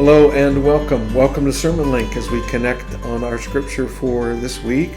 Hello and welcome. Welcome to SermonLink as we connect on our scripture for this week.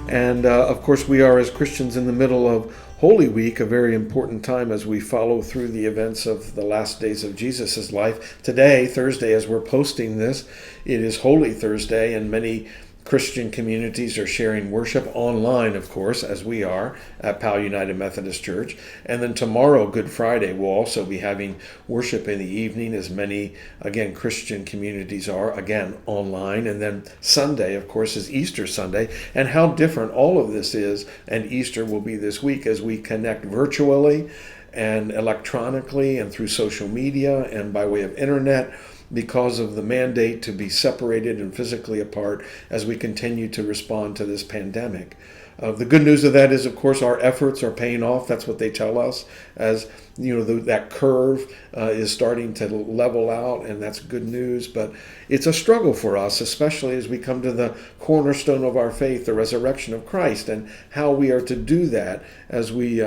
And of course, we are as Christians in the middle of Holy Week, a very important time as we follow through the events of the last days of Jesus' life. Today, Thursday, as we're posting this, it is Holy Thursday, and many Christian communities are sharing worship online, of course, as we are at Powell United Methodist Church. And then tomorrow, Good Friday, we'll also be having worship in the evening, as many, again, Christian communities are, again, online. And then Sunday, of course, is Easter Sunday. And how different all of this is, and Easter will be this week as we connect virtually and electronically and through social media and by way of internet, because of the mandate to be separated and physically apart as we continue to respond to this pandemic. The good news of that is, of course, our efforts are paying off. That's what they tell us, as you know, that curve is starting to level out, and that's good news. But it's a struggle for us, especially as we come to the cornerstone of our faith, the resurrection of Christ, and how we are to do that as we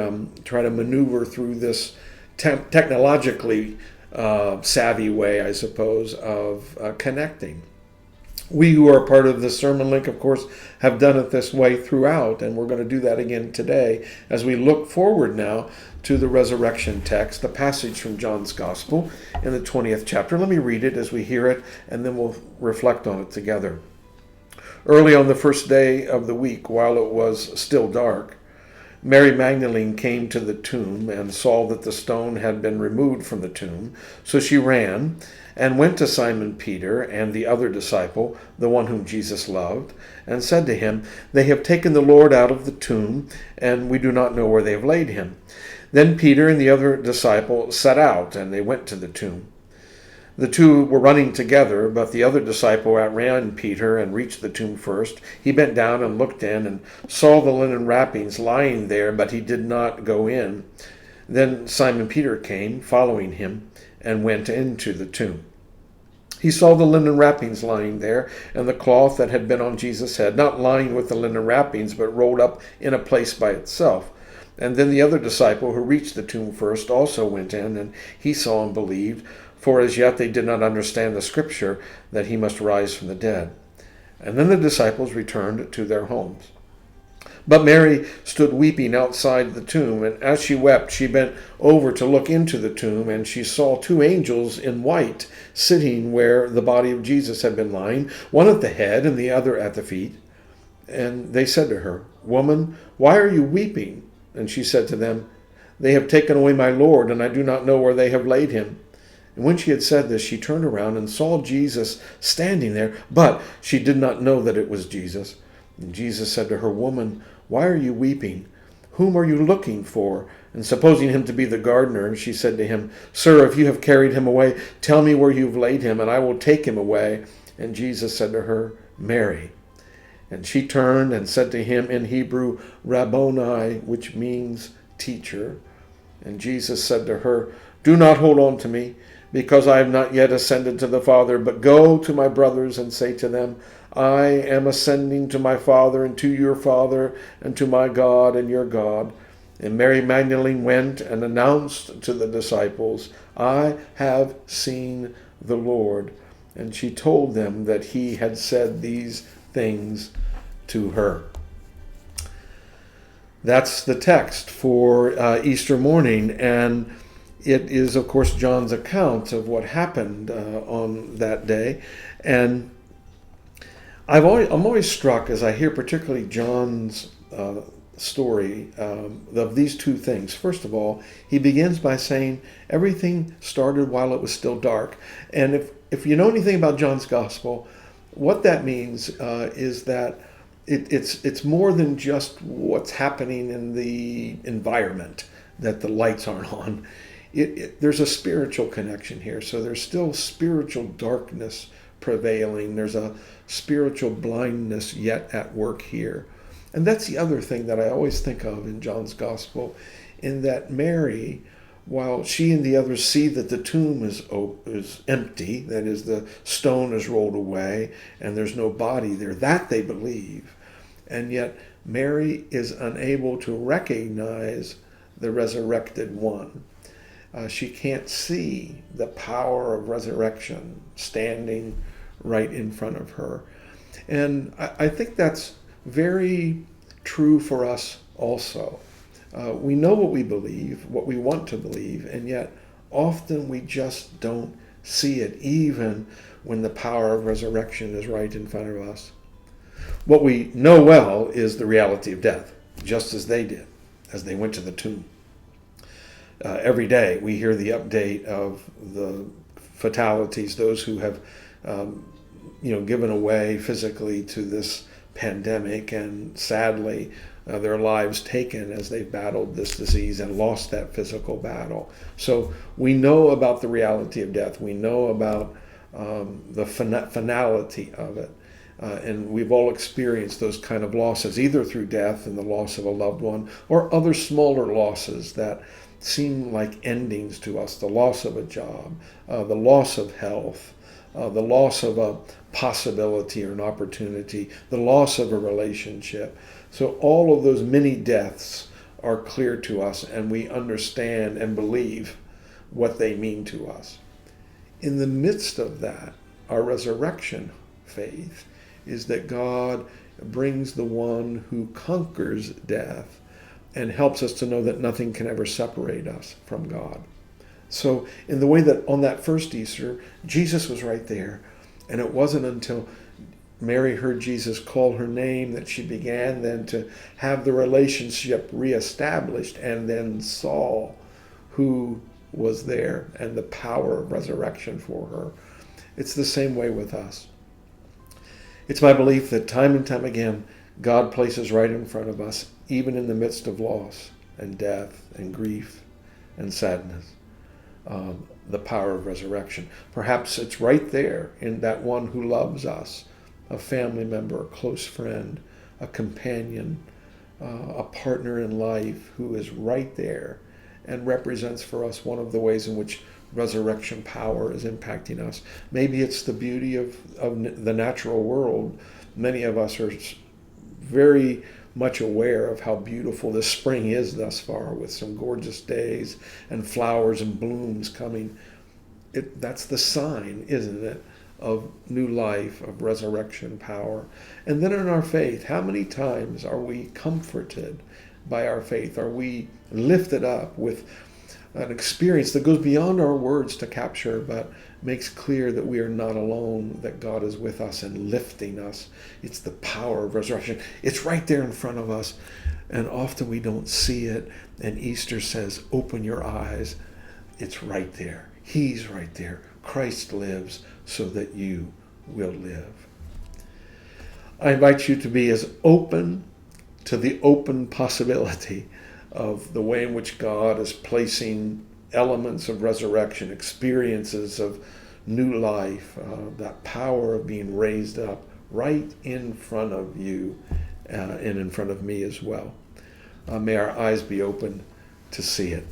try to maneuver through this technologically savvy way, I suppose, of connecting. We who are part of the SermonLink, of course, have done it this way throughout, and we're going to do that again today as we look forward now to the resurrection text, the passage from John's Gospel in the 20th chapter. Let me read it as we hear it, and then we'll reflect on it together. Early on the first day of the week, while it was still dark, Mary Magdalene came to the tomb and saw that the stone had been removed from the tomb. So she ran and went to Simon Peter and the other disciple, the one whom Jesus loved, and said to him, "They have taken the Lord out of the tomb, and we do not know where they have laid him." Then Peter and the other disciple set out, and they went to the tomb. The two were running together, but the other disciple outran Peter and reached the tomb first. He bent down and looked in and saw the linen wrappings lying there, but he did not go in. Then Simon Peter came, following him, and went into the tomb. He saw the linen wrappings lying there, and the cloth that had been on Jesus' head, not lying with the linen wrappings, but rolled up in a place by itself. And then the other disciple who reached the tomb first also went in, and he saw and believed, for as yet they did not understand the scripture that he must rise from the dead. And then the disciples returned to their homes. But Mary stood weeping outside the tomb, and as she wept, she bent over to look into the tomb, and she saw two angels in white sitting where the body of Jesus had been lying, one at the head and the other at the feet. And they said to her, "Woman, why are you weeping?" And she said to them, "They have taken away my Lord, and I do not know where they have laid him." And when she had said this, she turned around and saw Jesus standing there, but she did not know that it was Jesus. And Jesus said to her, "Woman, why are you weeping? Whom are you looking for?" And supposing him to be the gardener, she said to him, "Sir, if you have carried him away, tell me where you have laid him, and I will take him away." And Jesus said to her, "Mary." And she turned and said to him in Hebrew, "Rabboni," which means teacher. And Jesus said to her, "Do not hold on to me, because I have not yet ascended to the Father, but go to my brothers and say to them, I am ascending to my Father and to your Father, and to my God and your God." And Mary Magdalene went and announced to the disciples, "I have seen the Lord." And she told them that he had said these things to her. That's the text for Easter morning, and it is, of course, John's account of what happened on that day. And I'm always struck as I hear particularly John's story of these two things. First of all, he begins by saying everything started while it was still dark. And if you know anything about John's gospel, what that means is that it's more than just what's happening in the environment, that the lights aren't on. There's a spiritual connection here. So there's still spiritual darkness prevailing. There's a spiritual blindness yet at work here. And that's the other thing that I always think of in John's gospel, in that Mary, while she and the others see that the tomb is empty, that is, the stone is rolled away and there's no body there, that they believe. And yet Mary is unable to recognize the resurrected one. She can't see the power of resurrection standing right in front of her. And I think that's very true for us also. We know what we believe, what we want to believe, and yet often we just don't see it, even when the power of resurrection is right in front of us. What we know well is the reality of death, just as they did, as they went to the tomb. Every day we hear the update of the fatalities, those who have given away physically to this pandemic, and sadly their lives taken as they've battled this disease and lost that physical battle. So we know about the reality of death. We know about the finality of it. And we've all experienced those kind of losses, either through death and the loss of a loved one, or other smaller losses that seem like endings to us. The loss of a job, the loss of health, the loss of a possibility or an opportunity, the loss of a relationship. So all of those many deaths are clear to us, and we understand and believe what they mean to us. In the midst of that, our resurrection faith is that God brings the one who conquers death and helps us to know that nothing can ever separate us from God. So in the way that on that first Easter, Jesus was right there, and it wasn't until Mary heard Jesus call her name that she began then to have the relationship reestablished, and then saw who was there and the power of resurrection for her. It's the same way with us. It's my belief that time and time again, God places right in front of us, even in the midst of loss and death and grief and sadness, the power of resurrection. Perhaps it's right there in that one who loves us, a family member, a close friend, a companion, a partner in life who is right there and represents for us one of the ways in which resurrection power is impacting us. Maybe it's the beauty of the natural world. Many of us are very much aware of how beautiful this spring is thus far, with some gorgeous days and flowers and blooms coming. That's the sign, isn't it, of new life, of resurrection power. And then in our faith, how many times are we comforted by our faith? Are we lifted up with an experience that goes beyond our words to capture, but makes clear that we are not alone, that God is with us and lifting us. It's the power of resurrection. It's right there in front of us, and often we don't see it. And Easter says, open your eyes. It's right there. He's right there. Christ lives so that you will live. I invite you to be as open to the open possibility of the way in which God is placing elements of resurrection, experiences of new life, that power of being raised up right in front of you and in front of me as well. May our eyes be open to see it.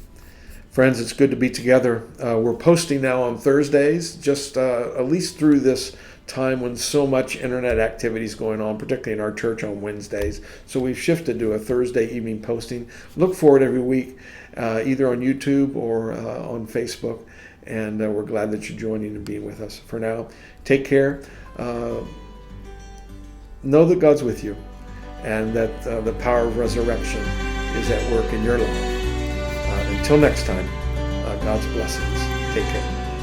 Friends, it's good to be together. We're posting now on Thursdays, just at least through this time when so much internet activity is going on, particularly in our church on Wednesdays. So we've shifted to a Thursday evening posting. Look for it every week, either on YouTube or on Facebook. And we're glad that you're joining and being with us. For now, take care. Know that God's with you, and that the power of resurrection is at work in your life. Until next time, God's blessings. Take care.